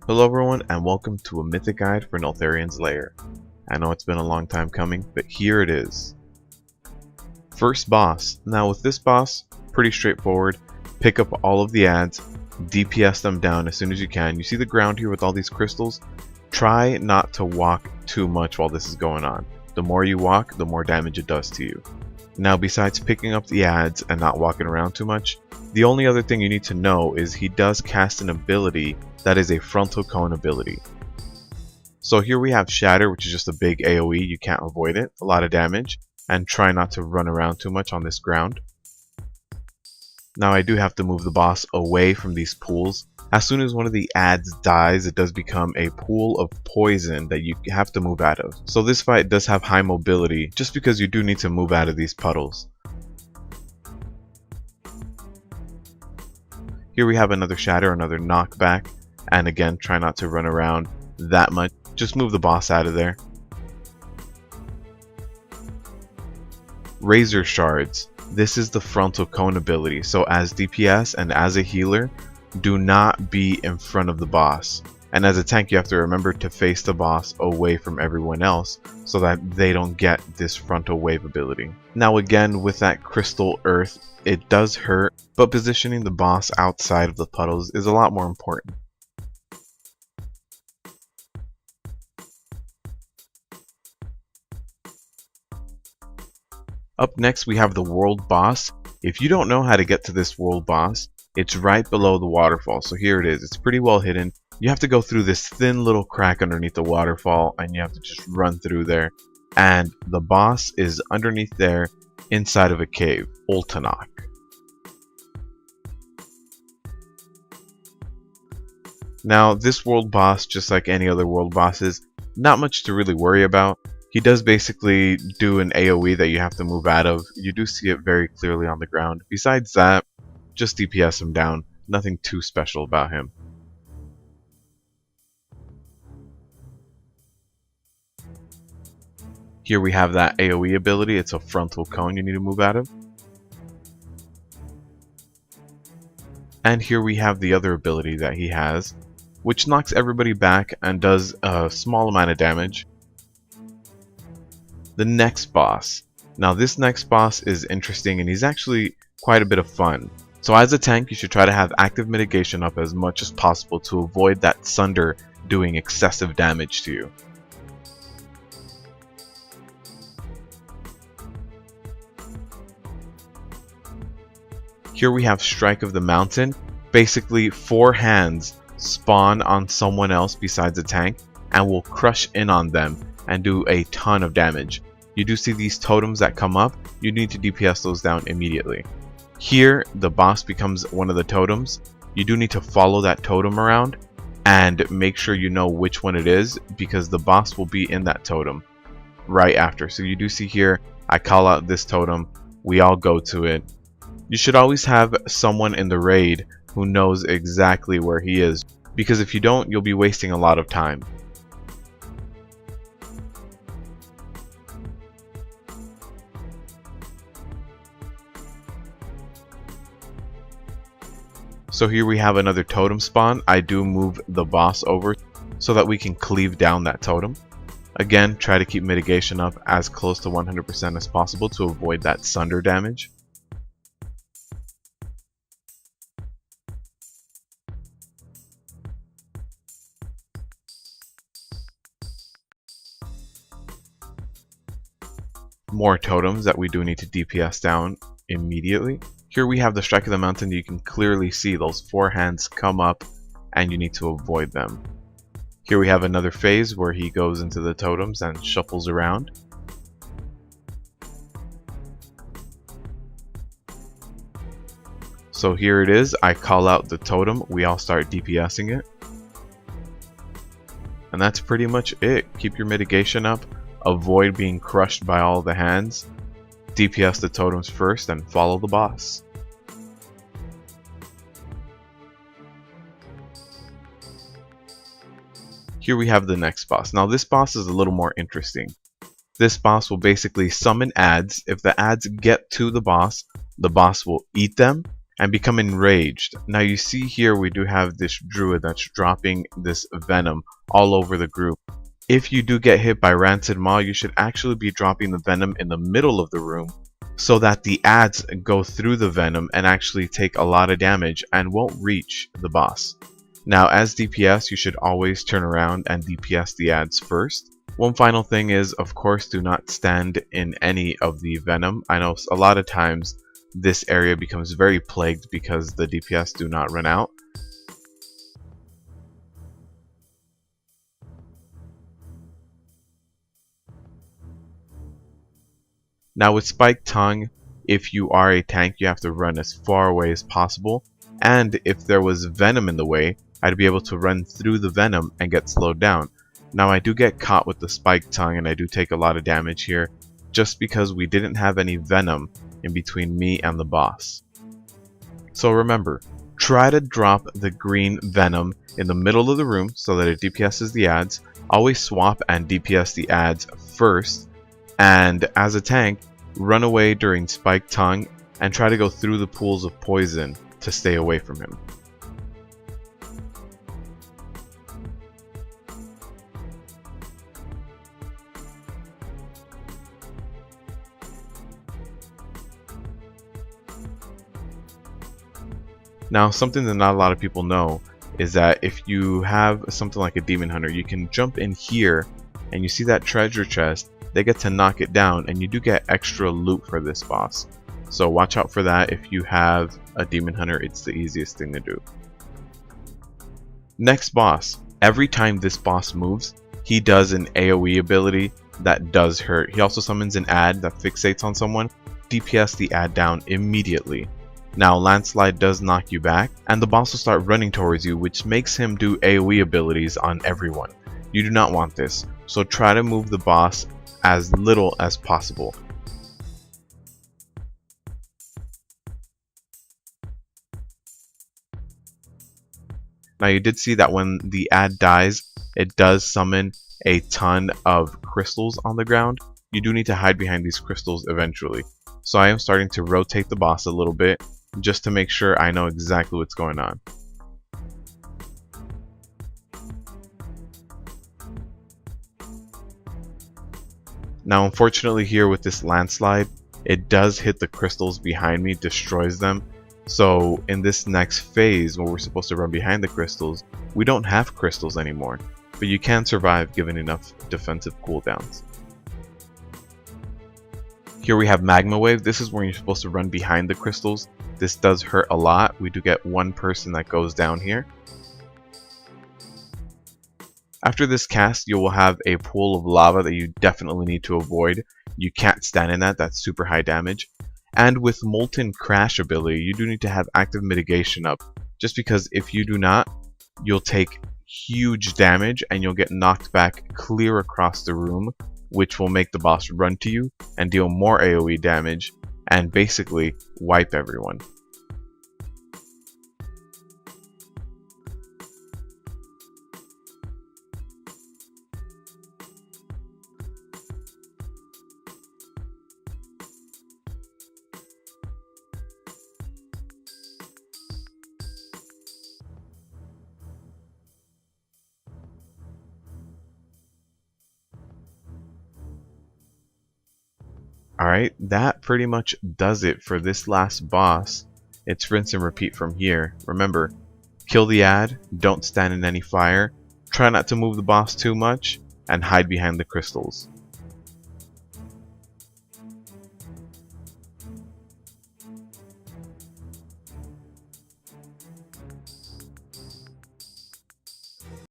Hello everyone and welcome to a Mythic guide for Neltharion'S Lair. I know it's been a long time coming, but here it is. First boss. Now with this boss, pretty straightforward. Pick up all of the adds, DPS them down as soon as you can. You see the ground here with all these crystals? Try not to walk too much while this is going on. The more you walk, the more damage it does to you. Now besides picking up the adds and not walking around too much, the only other thing you need to know is he does cast an ability that is a frontal cone ability. So here we have Shatter, which is just a big AoE, you can't avoid it, a lot of damage, and try not to run around too much on this ground. Now I do have to move the boss away from these pools. As soon as one of the adds dies, it does become a pool of poison that you have to move out of. So this fight does have high mobility, just because you do need to move out of these puddles. Here we have another Shatter, another knockback. And again, try not to run around that much. Just move the boss out of there. Razor Shards. This is the frontal cone ability. So as DPS and as a healer, do not be in front of the boss. And as a tank, you have to remember to face the boss away from everyone else so that they don't get this frontal wave ability. Now again, with that crystal earth, it does hurt, but positioning the boss outside of the puddles is a lot more important. Up next we have the world boss. If you don't know how to get to this world boss, it's right below the waterfall. So here it is. It's pretty well hidden. You have to go through this thin little crack underneath the waterfall and you have to just run through there. And the boss is underneath there inside of a cave, Ultanok. Now this world boss, just like any other world bosses, not much to really worry about. He does basically do an AoE that you have to move out of. You do see it very clearly on the ground. Besides that, just DPS him down. Nothing too special about him. Here we have that AoE ability. It's a frontal cone you need to move out of. And here we have the other ability that he has, which knocks everybody back and does a small amount of damage. The next boss. Now this next boss is interesting and he's actually quite a bit of fun. So as a tank, you should try to have active mitigation up as much as possible to avoid that Sunder doing excessive damage to you. Here we have Strike of the Mountain. Basically 4 hands spawn on someone else besides a tank and will crush in on them and do a ton of damage. You do see these totems that come up, you need to DPS those down immediately. Here the boss becomes one of the totems. You do need to follow that totem around and make sure you know which one it is, because the boss will be in that totem right after. So you do see here, I call out this totem, we all go to it. You should always have someone in the raid who knows exactly where he is, because if you don't, you'll be wasting a lot of time. So here we have another totem spawn. I do move the boss over so that we can cleave down that totem. Again, try to keep mitigation up as close to 100% as possible to avoid that Sunder damage. More totems that we do need to DPS down immediately. Here we have the Strike of the Mountain. You can clearly see those 4 hands come up and you need to avoid them. Here we have another phase where he goes into the totems and shuffles around. So here it is. I call out the totem. We all start DPSing it. And that's pretty much it. Keep your mitigation up. Avoid being crushed by all the hands. DPS the totems first and follow the boss. Here we have the next boss. Now this boss is a little more interesting. This boss will basically summon adds. If the adds get to the boss will eat them and become enraged. Now you see here we do have this druid that's dropping this venom all over the group. If you do get hit by Rancid Maw, you should actually be dropping the venom in the middle of the room so that the adds go through the venom and actually take a lot of damage and won't reach the boss. Now as DPS, you should always turn around and DPS the adds first. One final thing is, of course, do not stand in any of the venom. I know a lot of times this area becomes very plagued because the DPS do not run out. Now with Spiked Tongue, if you are a tank, you have to run as far away as possible, and if there was venom in the way, I'd be able to run through the venom and get slowed down. Now I do get caught with the Spiked Tongue and I do take a lot of damage here, just because we didn't have any venom in between me and the boss. So remember, try to drop the green venom in the middle of the room so that it DPSs the adds. Always swap and DPS the adds first, and as a tank, run away during Spiked Tongue and try to go through the pools of poison to stay away from him. Now, something that not a lot of people know is that if you have something like a Demon Hunter, you can jump in here and you see that treasure chest, they get to knock it down and you do get extra loot for this boss. So watch out for that. If you have a Demon Hunter, it's the easiest thing to do. Next boss. Every time this boss moves, he does an AoE ability that does hurt. He also summons an ad that fixates on someone. DPS the ad down immediately. Now Landslide does knock you back, and the boss will start running towards you, which makes him do AoE abilities on everyone. You do not want this, so try to move the boss as little as possible. Now you did see that when the ad dies, it does summon a ton of crystals on the ground. You do need to hide behind these crystals eventually. So I am starting to rotate the boss a little bit, just to make sure I know exactly what's going on. Now unfortunately here with this landslide, it does hit the crystals behind me, destroys them. So in this next phase where we're supposed to run behind the crystals, we don't have crystals anymore, but you can survive given enough defensive cooldowns. Here we have Magma Wave. This is where you're supposed to run behind the crystals. This does hurt a lot. We do get one person that goes down here. After this cast, you will have a pool of lava that you definitely need to avoid. You can't stand in that. That's super high damage. And with Molten Crash ability, you do need to have active mitigation up. Just because if you do not, you'll take huge damage and you'll get knocked back clear across the room, which will make the boss run to you and deal more AoE damage and basically wipe everyone. Alright, that pretty much does it for this last boss. It's rinse and repeat from here. Remember, kill the ad, don't stand in any fire, try not to move the boss too much, and hide behind the crystals.